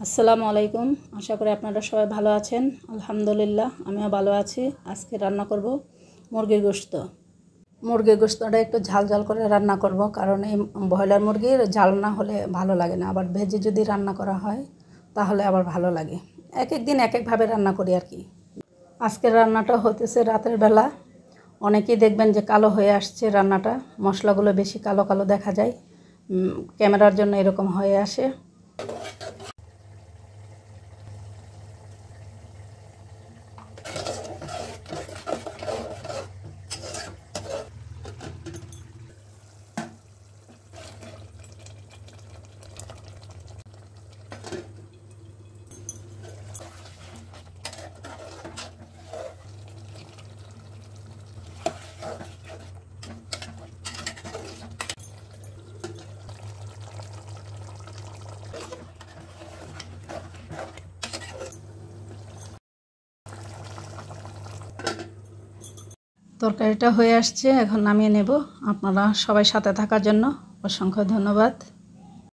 আসসালামু আলাইকুম। আশা করি আপনারা সবাই ভালো আছেন। আলহামদুলিল্লাহ আমিও ভালো আছি। আজকে রান্না করব মুরগির গোশত। মুরগির গোশতটা একটু ঝাল ঝাল করে রান্না করব, কারণ এই ব্রয়লার মুরগির ঝাল না হলে ভালো লাগে না। আবার ভেজে যদি রান্না করা হয় তাহলে আবার ভালো লাগে। এক এক দিন এক একভাবে রান্না করি আর কি। আজকের রান্নাটা হতেছে রাতের বেলা। অনেকেই দেখবেন যে কালো হয়ে আসছে রান্নাটা, মশলাগুলো বেশি কালো কালো দেখা যায়, ক্যামেরার জন্য এরকম হয়ে আসে। তরকারিটা হয়ে আসছে, এখন নামিয়ে নেব। আপনারা সবাই সাথে থাকার জন্য অসংখ্য ধন্যবাদ।